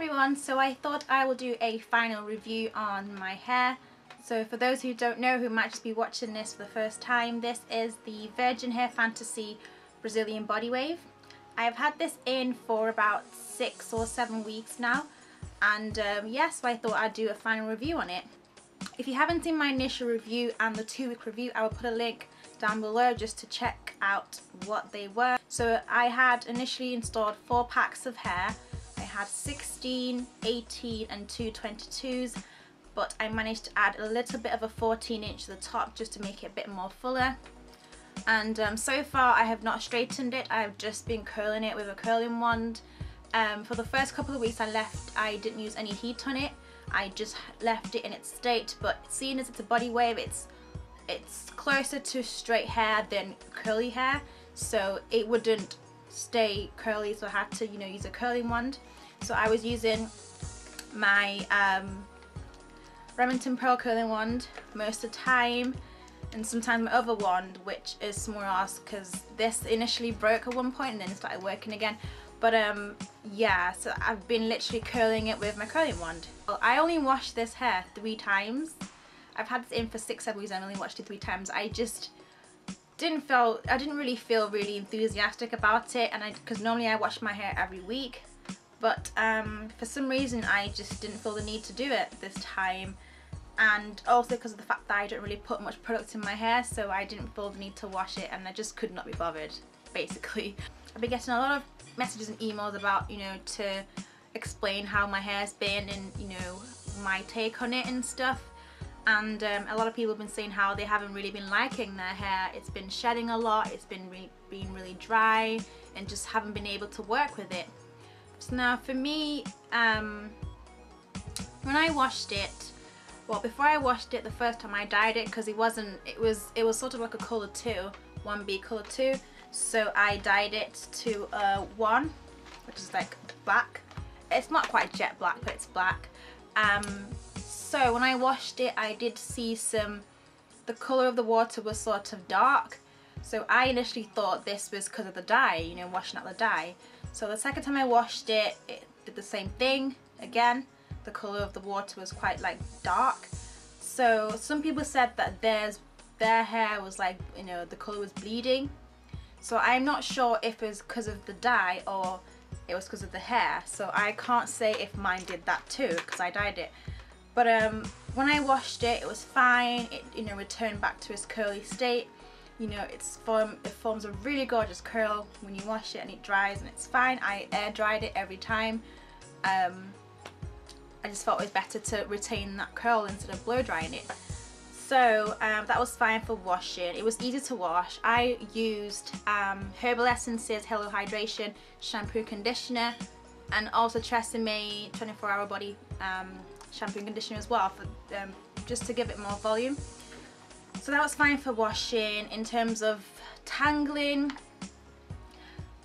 everyone, so I thought I will do a final review on my hair. So for those who don't know, who might just be watching this for the first time, this is the Virgin Hair Fantasy Brazilian Bodywave. I've had this in for about 6 or 7 weeks now, and yes, so I thought I'd do a final review on it. If you haven't seen my initial review and the 2-week review, I will put a link down below just to check out what they were. So I had initially installed 4 packs of hair. I had 16, 18 and 2 22s, but I managed to add a little bit of a 14-inch to the top just to make it a bit more fuller. And so far I have not straightened it, I've just been curling it with a curling wand. For the first couple of weeks I didn't use any heat on it, I just left it in its state, but seeing as it's a body wave, it's closer to straight hair than curly hair, so it wouldn't stay curly, so I had to, use a curling wand. So I was using my Remington Pearl curling wand most of the time, and sometimes my other wand, which is somewhere else, because this initially broke at one point and then it started working again. But yeah, so I've been literally curling it with my curling wand. Well, I only washed this hair 3 times. I've had this in for 6-7 weeks and I only washed it 3 times. I didn't really feel really enthusiastic about it, and because normally I wash my hair every week, but for some reason I just didn't feel the need to do it this time, and also because of the fact that I don't really put much product in my hair, so I didn't feel the need to wash it, and I just could not be bothered, basically. I've been getting a lot of messages and emails about, to explain how my hair's been and, my take on it and stuff. And a lot of people have been saying how they haven't really been liking their hair. It's been shedding a lot, it's been being really dry, and just haven't been able to work with it. So now for me, when I washed it, well, before I washed it the first time I dyed it, because it was sort of like a colour 2, 1B colour 2, so I dyed it to 1, which is like black. It's not quite jet black, but it's black. So when I washed it, I did see the colour of the water was sort of dark, so I initially thought this was because of the dye, washing out the dye. So the second time I washed it, it did the same thing again. The colour of the water was quite like dark. So some people said that their hair was like, the colour was bleeding. So I'm not sure if it was because of the dye or it was because of the hair. So I can't say if mine did that too, because I dyed it. But when I washed it, it was fine. It returned back to its curly state. It forms a really gorgeous curl when you wash it, and it dries and it's fine. I air dried it every time. I just felt it was better to retain that curl instead of blow drying it. So that was fine for washing. It was easy to wash. I used Herbal Essences Hello Hydration shampoo and conditioner, and also Tresemme 24-hour body shampoo and conditioner as well, for just to give it more volume. So that was fine for washing. In terms of tangling,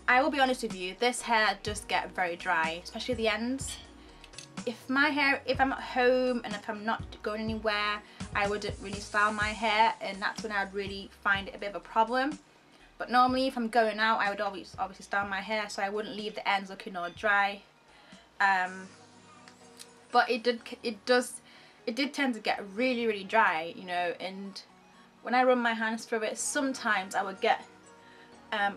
I will be honest with you, this hair does get very dry, especially the ends. If I'm at home and if I'm not going anywhere, I wouldn't really style my hair, and that's when I'd really find it a bit of a problem. But normally if I'm going out, I would always obviously style my hair, so I wouldn't leave the ends looking all dry. But it did tend to get really dry, and when I run my hands through it, sometimes I would get,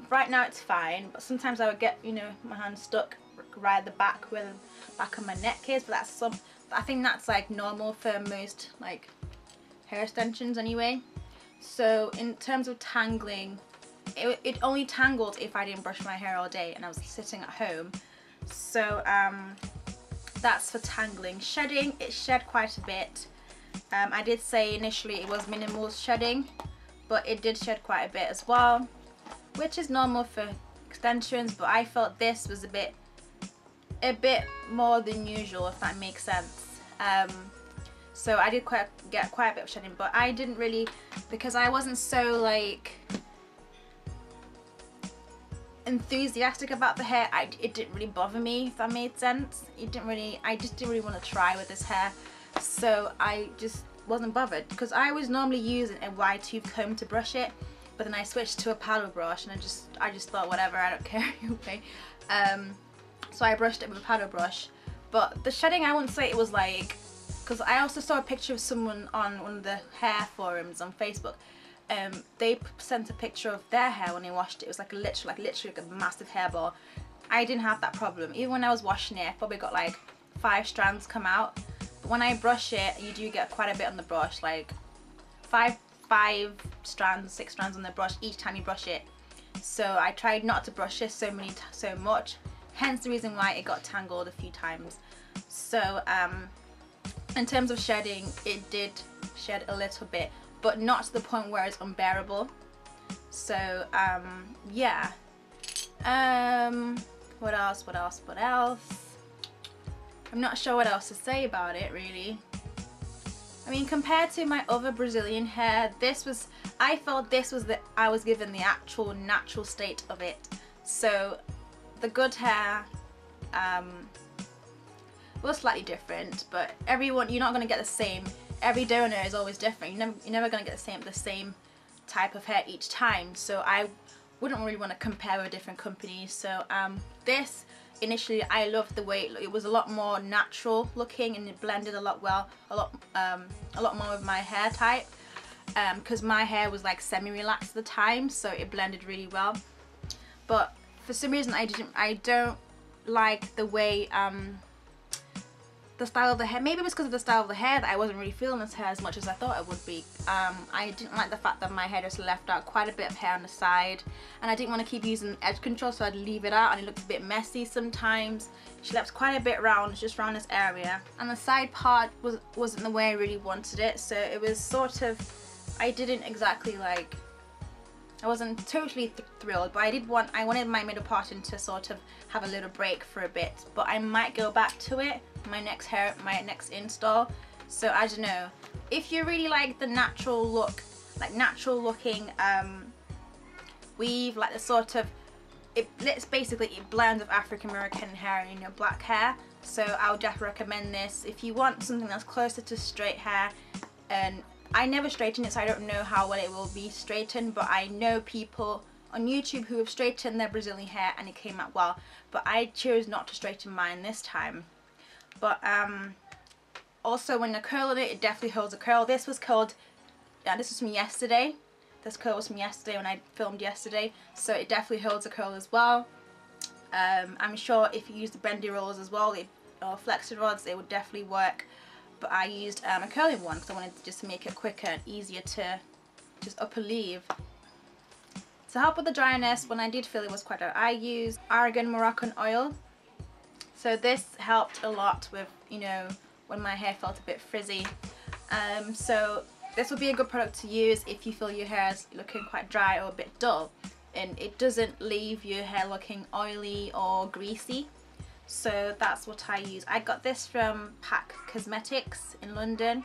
right now it's fine, but sometimes I would get, my hand stuck right at the back where the back of my neck is, but I think that's like normal for most like hair extensions anyway. So in terms of tangling, it only tangled if I didn't brush my hair all day and I was sitting at home. So that's for tangling. Shedding, it shed quite a bit. I did say initially it was minimal shedding, but it did shed quite a bit as well, which is normal for extensions, but I felt this was a bit more than usual, if that makes sense. So I did get quite a bit of shedding, but I didn't really, because I wasn't so like enthusiastic about the hair, it didn't really bother me, if that made sense. I just didn't really want to try with this hair, so I just wasn't bothered, because I was normally using a wide tooth comb to brush it, but then I switched to a paddle brush, and I just thought, whatever, I don't care anyway. So I brushed it with a paddle brush, But the shedding, I wouldn't say it was like, because I also saw a picture of someone on one of the hair forums on Facebook. They sent a picture of their hair when they washed it. It was like literally like a massive hairball. I didn't have that problem. Even when I was washing it, I probably got like 5 strands come out. But when I brush it, you do get quite a bit on the brush, like 5 strands, 6 strands on the brush each time you brush it. So I tried not to brush it so much. Hence the reason why it got tangled a few times. So in terms of shedding, it did shed a little bit, but not to the point where it's unbearable. So yeah. What else? I'm not sure what else to say about it really. I mean, compared to my other Brazilian hair, I felt this was I was given the actual natural state of it. So the good hair was slightly different, but everyone, you're not going to get the same. Every donor is always different. You're never going to get the same type of hair each time. So I wouldn't really want to compare with different companies. So this, initially, I loved the way it was a lot more natural looking, and it blended a lot more with my hair type, because my hair was like semi-relaxed at the time, so it blended really well. But for some reason I don't like the way the style of the hair. Maybe it was because of the style of the hair that I wasn't really feeling this hair as much as I thought it would be. I didn't like the fact that my hair just left out quite a bit of hair on the side, and I didn't want to keep using edge control, so I'd leave it out, and it looked a bit messy sometimes. She left quite a bit round, just around this area, and the side part wasn't the way I really wanted it. So it was sort of, I didn't exactly like, I wasn't totally thrilled, but I wanted my middle parting to sort of have a little break for a bit. But I might go back to it my next install. So I don't know, if you really like the natural look, like natural looking weave, like the sort of, it blends with African American hair and your black hair. So I would definitely recommend this if you want something that's closer to straight hair. And I never straighten it, so I don't know how well it will be straightened, but I know people on YouTube who have straightened their Brazilian hair and it came out well. But I chose not to straighten mine this time. But also when I curl it, it definitely holds a curl. This was curled, this was from yesterday. This curl was from yesterday when I filmed yesterday, so it definitely holds a curl as well. I'm sure if you use the bendy rollers as well, or flexor rods, it would definitely work. But I used a curling one because I wanted to just make it quicker and easier to just up and leave. To help with the dryness, when I did feel it was quite dry, I used Argan Moroccan oil. So this helped a lot with, you know, when my hair felt a bit frizzy. So this would be a good product to use if you feel your hair is looking quite dry or a bit dull, and it doesn't leave your hair looking oily or greasy. So that's what I use. I got this from Pack Cosmetics in London,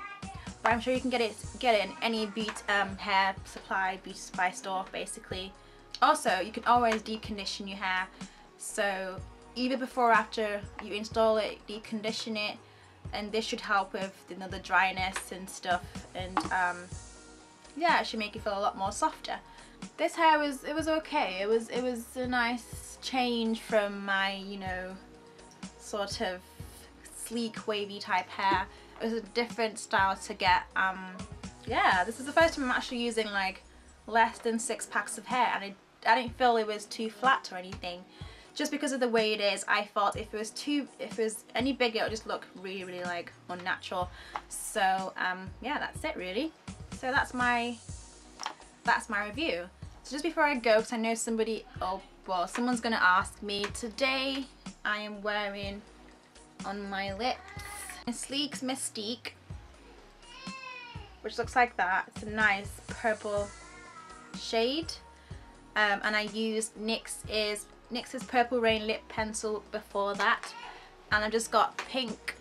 but I'm sure you can get it in any hair supply, beauty supply store basically. Also, you can always deep condition your hair. So either before or after you install it, deep condition it, and this should help with, you know, the dryness and stuff. And yeah, it should make you feel a lot more softer. This hair was okay. It was a nice change from my, you know, sort of sleek wavy type hair. It was a different style to get. Yeah, this is the first time I'm actually using like less than 6 packs of hair, and I didn't feel it was too flat or anything. Just because of the way it is, I thought if it was any bigger, it would just look really like unnatural. So yeah, that's it really. So that's my review. So just before I go, because I know someone's gonna ask me, today I am wearing on my lips Sleek's Mystique, which looks like that. It's a nice purple shade, and I used NYX's Purple Rain lip pencil before that, and I've just got pink,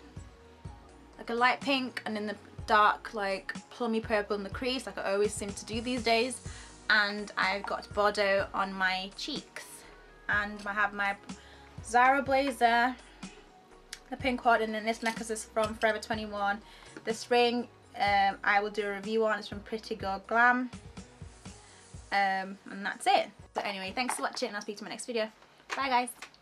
like a light pink, and then the dark like plummy purple in the crease, like I always seem to do these days. And I've got Bordeaux on my cheeks, and I have my Zara blazer, the pink one, and then this necklace is from Forever 21. This ring I will do a review on. It's from Pretty Girl Glam, and that's it. So anyway, thanks for watching, and I'll speak to you in my next video. Bye guys.